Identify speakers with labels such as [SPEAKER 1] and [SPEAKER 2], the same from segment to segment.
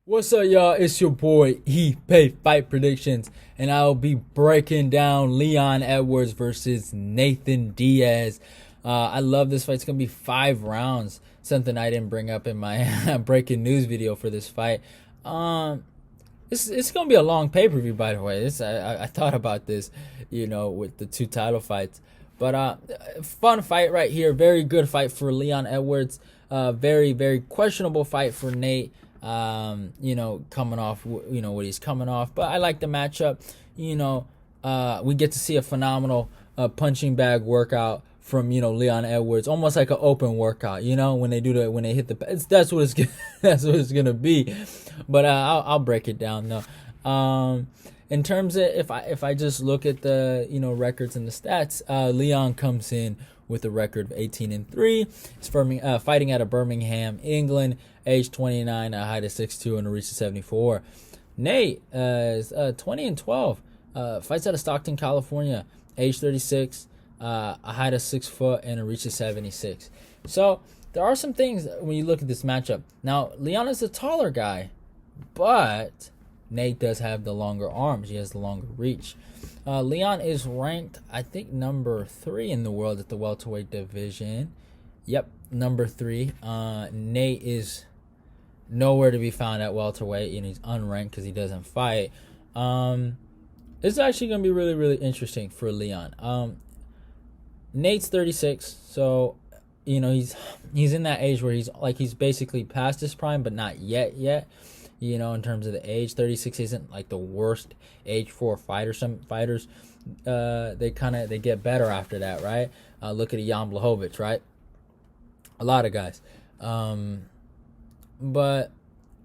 [SPEAKER 1] What's up, y'all? It's your boy Pay Fight Predictions, and I'll be breaking down Leon Edwards versus Nathan Diaz. I love this fight. It's gonna be 5 rounds. Something I didn't bring up in my breaking news video for this fight. Um, it's gonna be a long pay per view, by the way. I thought about this, with the two title fights. But fun fight right here. Very good fight for Leon Edwards. Very questionable fight for Nate. Coming off, what he's coming off. But I like the matchup. We get to see a phenomenal punching bag workout from Leon Edwards, almost like an open workout. When they hit the, that's what it's that's what it's gonna be. But I'll break it down though. In terms of if I just look at the records and the stats, Leon comes in with a record of 18-3. He's fighting out of Birmingham, England, age 29, a height of 6'2", and a reach of 74. Nate is 20-12. Fights out of Stockton, California, age 36, a height of 6 foot, and a reach of 76. So there are some things when you look at this matchup. Now, Leon is a taller guy, but Nate does have the longer arms. He has the longer reach. Leon is ranked, I think, number 3 in the world at the welterweight division. Yep, number 3. Nate is nowhere to be found at welterweight. He's unranked because he doesn't fight. It's actually going to be really interesting for Leon. Nate's 36, so he's in that age where he's basically past his prime, but not yet. In terms of the age, 36 isn't like the worst age for a fighter. Some fighters, they get better after that, right? Look at Jan Blachowicz, right? A lot of guys. But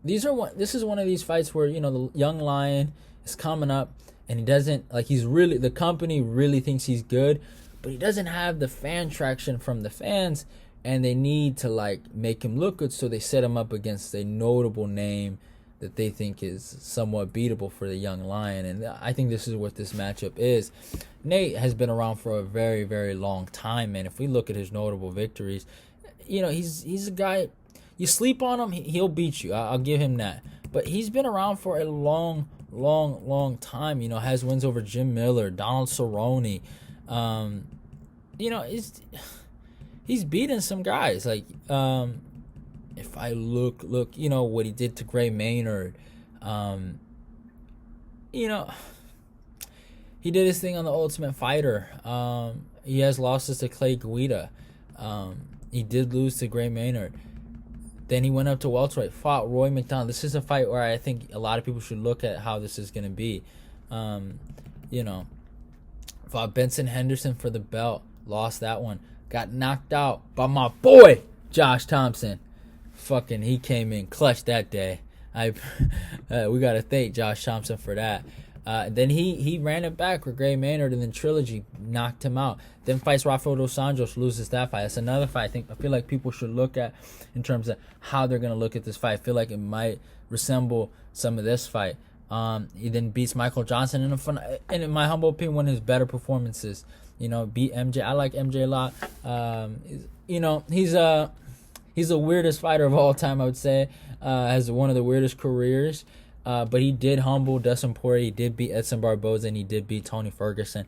[SPEAKER 1] this is one of these fights where the young lion is coming up, and he doesn't the company really thinks he's good, but he doesn't have the fan traction from the fans, and they need to make him look good, so they set him up against a notable name that they think is somewhat beatable for the young lion. And I think this is what this matchup is. Nate has been around for a very long time, man. If we look at his notable victories, he's a guy, you sleep on him, he'll beat you. I'll give him that. But he's been around for a long time. Has wins over Jim Miller, Donald Cerrone. He's beaten some guys. If I look, what he did to Gray Maynard, he did his thing on the Ultimate Fighter. He has losses to Clay Guida. He did lose to Gray Maynard. Then he went up to welterweight, fought Roy McDonald. This is a fight where I think a lot of people should look at how this is going to be. Fought Benson Henderson for the belt, lost that one. Got knocked out by my boy, Josh Thompson. Fucking, he came in clutch that day. We gotta thank Josh Thompson for that. Then he ran it back with Gray Maynard, and then Trilogy knocked him out. Then fights Rafael dos Anjos, loses that fight. That's another fight I feel like people should look at in terms of how they're gonna look at this fight. I feel like it might resemble some of this fight. He then beats Michael Johnson and in my humble opinion, one of his better performances. Beat MJ. I like MJ a lot. He's the weirdest fighter of all time, I would say. Has one of the weirdest careers. But he did humble Dustin Poirier. He did beat Edson Barboza, and he did beat Tony Ferguson.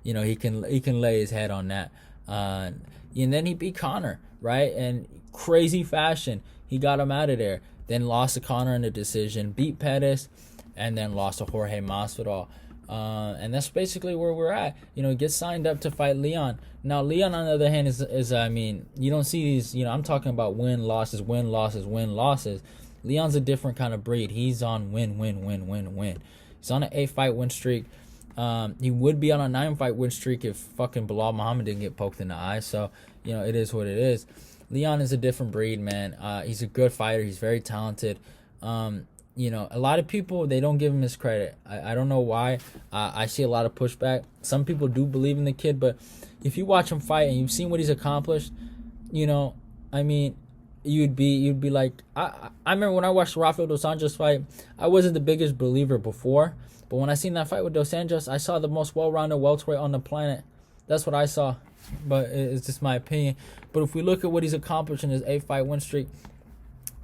[SPEAKER 1] He can lay his head on that. And then he beat Conor, right? And crazy fashion. He got him out of there. Then lost to Conor in a decision. Beat Pettis, and then lost to Jorge Masvidal. And that's basically where we're at. He gets signed up to fight Leon. Now, Leon, on the other hand, is you don't see these, I'm talking about win, losses. Leon's a different kind of breed. He's on win. He's on an 8-fight win streak. He would be on a 9-fight win streak if fucking Bilal Muhammad didn't get poked in the eye. So, it is what it is. Leon is a different breed, man. He's a good fighter. He's very talented. A lot of people, they don't give him his credit. I don't know why. I see a lot of pushback. Some people do believe in the kid, but if you watch him fight and you've seen what he's accomplished, you'd be like, I remember when I watched Rafael dos Anjos fight, I wasn't the biggest believer before, but when I seen that fight with dos Anjos, I saw the most well-rounded welterweight on the planet. That's what I saw, but it's just my opinion. But if we look at what he's accomplished in his 8-fight win streak,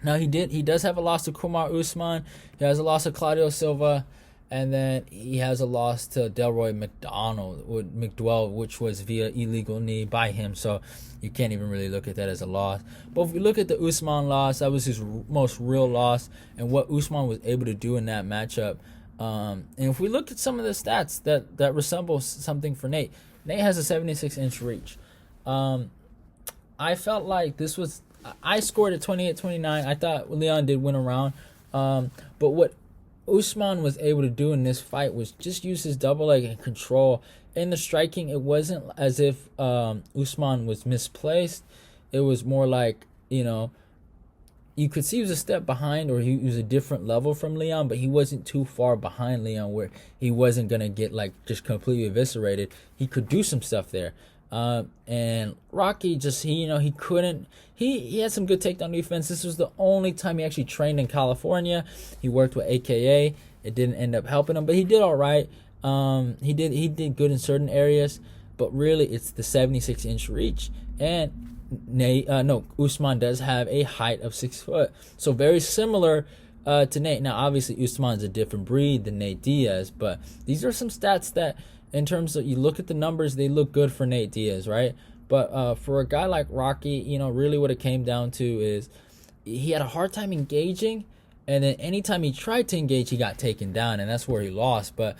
[SPEAKER 1] Now he does have a loss to Kumar Usman. He has a loss to Claudio Silva, and then he has a loss to Delroy McDowell, which was via illegal knee by him. So you can't even really look at that as a loss. But if we look at the Usman loss, that was his most real loss, and what Usman was able to do in that matchup. And if we look at some of the stats that resemble something for Nate, Nate has a 76-inch reach. I felt like this was. I scored at 28-29. I thought Leon did win a round. But what Usman was able to do in this fight was just use his double leg and control. In the striking, it wasn't as if Usman was misplaced. It was more like, you could see he was a step behind, or he was a different level from Leon, but he wasn't too far behind Leon where he wasn't going to get just completely eviscerated. He could do some stuff there. And Rocky just, he couldn't, he had some good takedown defense. This was the only time he actually trained in California. He worked with AKA. It didn't end up helping him, but he did all right. He did good in certain areas, but really it's the 76-inch reach. And Usman does have a height of 6 foot. So very similar to Nate. Now, obviously, Usman's a different breed than Nate Diaz, but these are some stats that, in terms of, you look at the numbers, they look good for Nate Diaz, right? But for a guy like Rocky, really what it came down to is he had a hard time engaging, and then anytime he tried to engage, he got taken down, and that's where he lost. But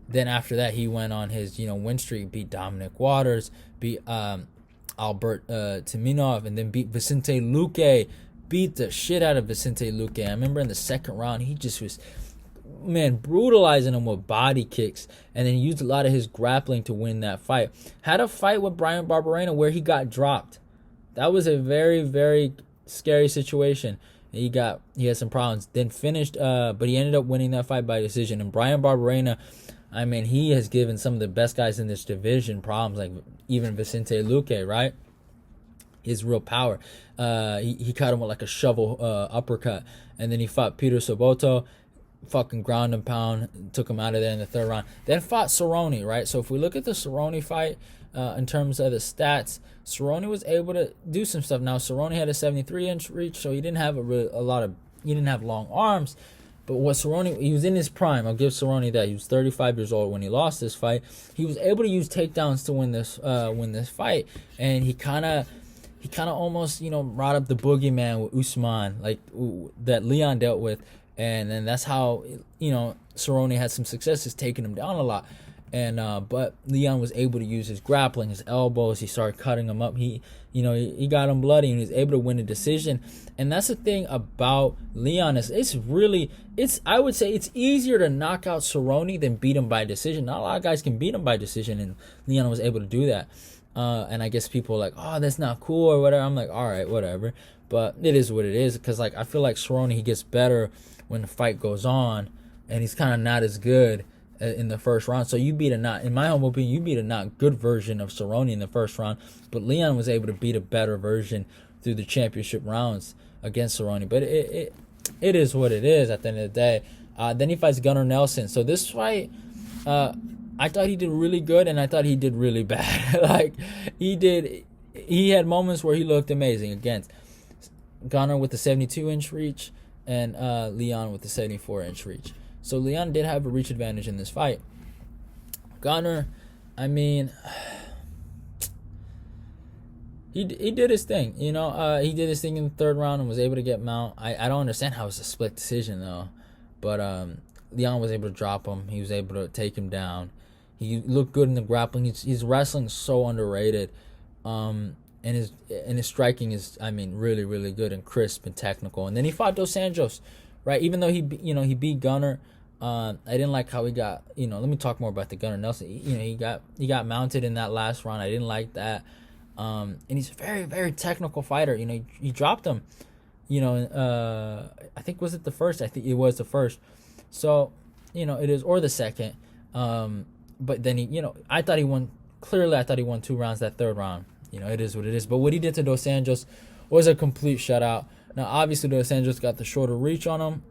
[SPEAKER 1] then after that, he went on his win streak, beat Dominic Waters, beat Albert Timinov, and then beat Vicente Luque, beat the shit out of Vicente Luque. I remember in the second round, he just was brutalizing him with body kicks, and then used a lot of his grappling to win that fight. Had a fight with Brian Barberena where he got dropped. That was a very, very scary situation. He had some problems. Then finished, but he ended up winning that fight by decision. And Brian Barberena, he has given some of the best guys in this division problems, like even Vicente Luque, right? His real power. He caught him with like a shovel uppercut, and then he fought Peter Soboto. Fucking ground and pound, took him out of there in the third round. Then fought Cerrone, right? So if we look at the Cerrone fight, in terms of the stats, Cerrone was able to do some stuff. Now Cerrone had a 73-inch reach, so he didn't have he didn't have long arms. But what Cerrone, he was in his prime. I'll give Cerrone that. He was 35 years old when he lost this fight. He was able to use takedowns to win this fight, and he kind of almost brought up the boogeyman with Usman, like that Leon dealt with. And then that's how, Cerrone had some successes, taking him down a lot. And but Leon was able to use his grappling, his elbows. He started cutting him up. He got him bloody, and he was able to win a decision. And that's the thing about Leon, is I would say it's easier to knock out Cerrone than beat him by decision. Not a lot of guys can beat him by decision, and Leon was able to do that. And I guess people are like, oh, that's not cool or whatever. I'm like, all right, whatever. But it is what it is, because I feel like Cerrone, he gets better when the fight goes on, and he's kind of not as good in the first round. So in my humble opinion, you beat a not good version of Cerrone in the first round, but Leon was able to beat a better version through the championship rounds against Cerrone. But it is what it is at the end of the day. Then he fights Gunnar Nelson. So this fight, I thought he did really good, and I thought he did really bad. He had moments where he looked amazing against Gunnar with the 72-inch reach, and Leon with the 74-inch reach. So Leon did have a reach advantage in this fight. Gunnar, he did his thing. He did his thing in the third round and was able to get mount. I don't understand how it's a split decision though, but Leon was able to drop him. He was able to take him down. He looked good in the grappling. His wrestling so underrated. And his striking is, really, really good and crisp and technical. And then he fought Dos Anjos, right? Even though he beat Gunnar, I didn't like how he got. Let me talk more about the Gunnar Nelson. He got mounted in that last round. I didn't like that. And he's a very, very technical fighter. He dropped him. I think was it the first? I think it was the first. So, it is, or the second. But then I thought he won. Clearly, I thought he won 2 rounds that third round. It is what it is. But what he did to Dos Anjos was a complete shutout. Now, obviously, Dos Anjos got the shorter reach on him.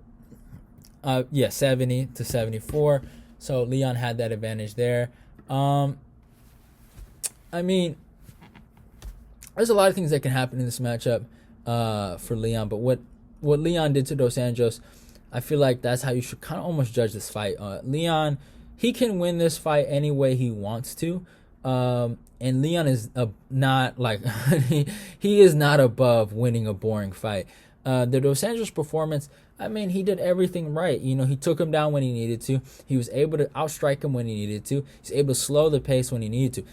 [SPEAKER 1] 70 to 74. So Leon had that advantage there. There's a lot of things that can happen in this matchup for Leon. But what what Leon did to Dos Anjos, I feel like that's how you should kind of almost judge this fight. Leon, he can win this fight any way he wants to. And Leon is not like he is not above winning a boring fight. The Dos Anjos performance, I mean, he did everything right. You know, he took him down when he needed to. He was able to outstrike him when he needed to. He's able to slow the pace when he needed to.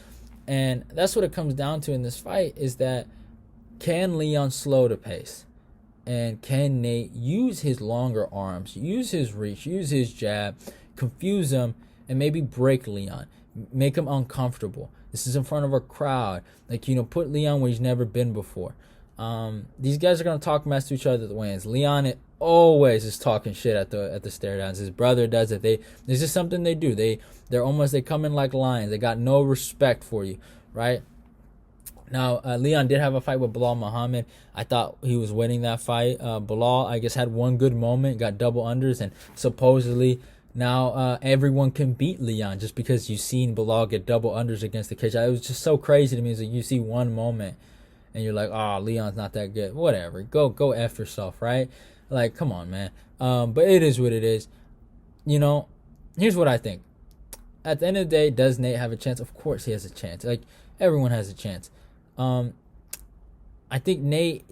[SPEAKER 1] And that's what it comes down to in this fight, is that can Leon slow the pace? And can Nate use his longer arms, use his reach, use his jab, confuse him, and maybe break Leon, make him uncomfortable? This is in front of a crowd. Like, you know, put Leon where he's never been before. These guys are going to talk mess to each other at the weigh-ins. Leon always is talking shit at the stare downs. His brother does it. This is something they do. They come in like lions. They got no respect for you, right? Now, Leon did have a fight with Bilal Muhammad. I thought he was winning that fight. Bilal, I guess, had one good moment, got double unders, and supposedly now everyone can beat Leon just because you've seen Bilal get double unders against the cage. It was just so crazy to me. It's like you see one moment and you're like, oh, Leon's not that good. Whatever. Go F yourself, right? Like, come on, man. But it is what it is. You know, here's what I think. At the end of the day, does Nate have a chance? Of course he has a chance. Like, everyone has a chance. I think Nate,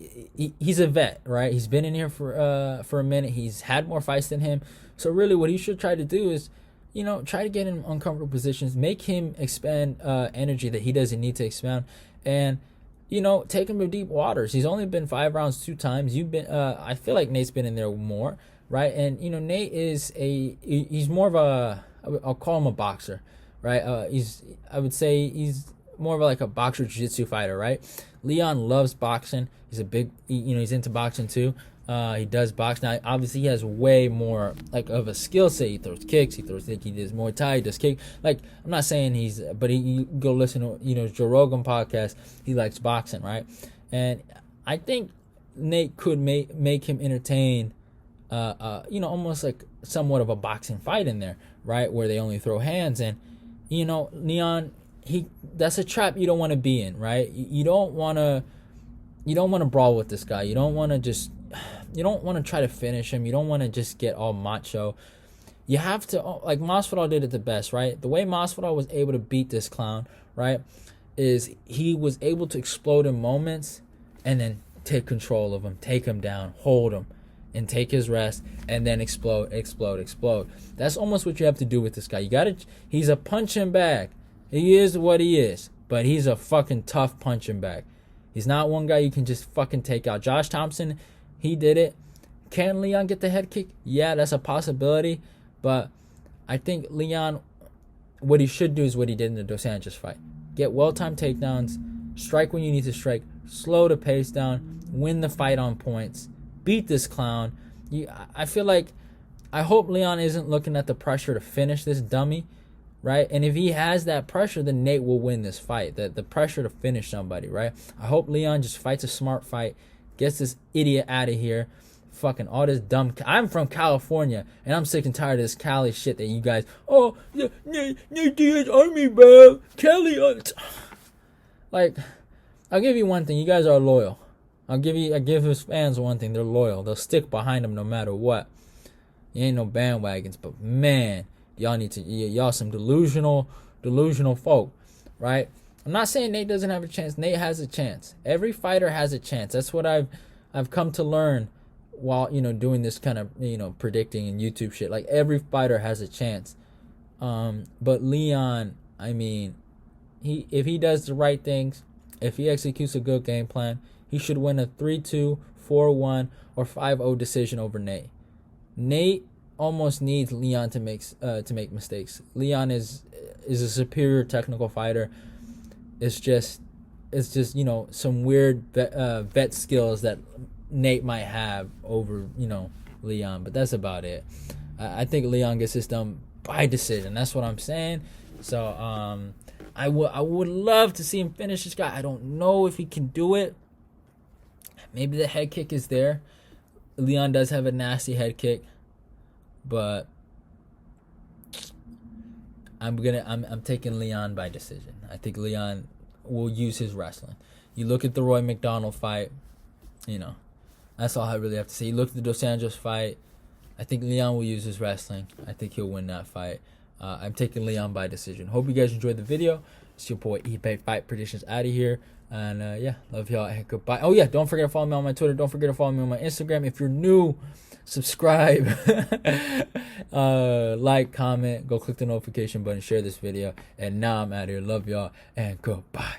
[SPEAKER 1] he's a vet, right? He's been in here for a minute. He's had more fights than him. So really what he should try to do is, you know, try to get in uncomfortable positions, make him expend energy that he doesn't need to expend, and, you know, take him to deep waters. He's only been 5 rounds 2 times. I feel like Nate's been in there more, right? And, you know, Nate is he's more of I'll call him a boxer, right? I would say he's more of like a boxer jiu-jitsu fighter, right? Leon loves boxing. He's he's into boxing too. He does box. Now, obviously, he has way more like of a skill set. He throws kicks. He does Muay Thai. He does kick. Like, I'm not saying but you go listen to, you know, Joe Rogan podcast. He likes boxing, right? And I think Nate could make him entertain, you know, almost like somewhat of a boxing fight in there, right? Where they only throw hands. And, you know, Leon, that's a trap you don't want to be in, right? You don't want to brawl with this guy. You don't want to try to finish him. You don't want to just get all macho. You have to, like Masvidal did it the best, right? The way Masvidal was able to beat this clown, right, is he was able to explode in moments and then take control of him, take him down, hold him, and take his rest, and then explode. That's almost what you have to do with this guy. He's a punching bag. He is what he is, but he's a fucking tough punching bag. He's not one guy you can just fucking take out. Josh Thompson, he did it. Can Leon get the head kick? Yeah, that's a possibility. But I think Leon, what he should do is what he did in the Dos Anjos fight. Get well-timed takedowns, strike when you need to strike, slow the pace down, win the fight on points, beat this clown. I hope Leon isn't looking at the pressure to finish this dummy, right? And if he has that pressure, then Nate will win this fight. The pressure to finish somebody, right? I hope Leon just fights a smart fight, gets this idiot out of here. Fucking all this dumb. I'm from California, and I'm sick and tired of this Cali shit that you guys. Oh, Nate Diaz Army, bro. Cali. Like, I'll give you one thing. You guys are loyal. I give his fans one thing. They're loyal. They'll stick behind him no matter what. You ain't no bandwagons, but man, y'all some delusional folk, right? I'm not saying Nate doesn't have a chance. Nate has a chance. Every fighter has a chance. That's what I've come to learn while, you know, doing this kind of, you know, predicting and YouTube shit. Like, every fighter has a chance. But Leon, I mean, if he does the right things, if he executes a good game plan, he should win a 3-2, 4-1, or 5-0 decision over Nate. Nate almost needs Leon to make mistakes. Leon is a superior technical fighter. It's just you know, some weird vet skills that Nate might have over, you know, Leon, but that's about it. I think Leon gets this done by decision. That's what I'm saying. So I would love to see him finish this guy. I don't know if he can do it. Maybe the head kick is there. Leon does have a nasty head kick, but I'm taking Leon by decision. I think Leon will use his wrestling. You look at the Roy McDonald fight, you know, That's all I really have to say. You look at the Dos Anjos fight. I think Leon will use his wrestling. I think he'll win that fight. I'm taking Leon by decision. Hope you guys enjoyed the video. It's your boy eBay Fight Predictions out of here. And yeah, love y'all. And goodbye. Oh yeah, don't forget to follow me on my Twitter. Don't forget to follow me on my Instagram. If you're new, subscribe, like, comment, go click the notification button, share this video. And now I'm out of here. Love y'all and goodbye.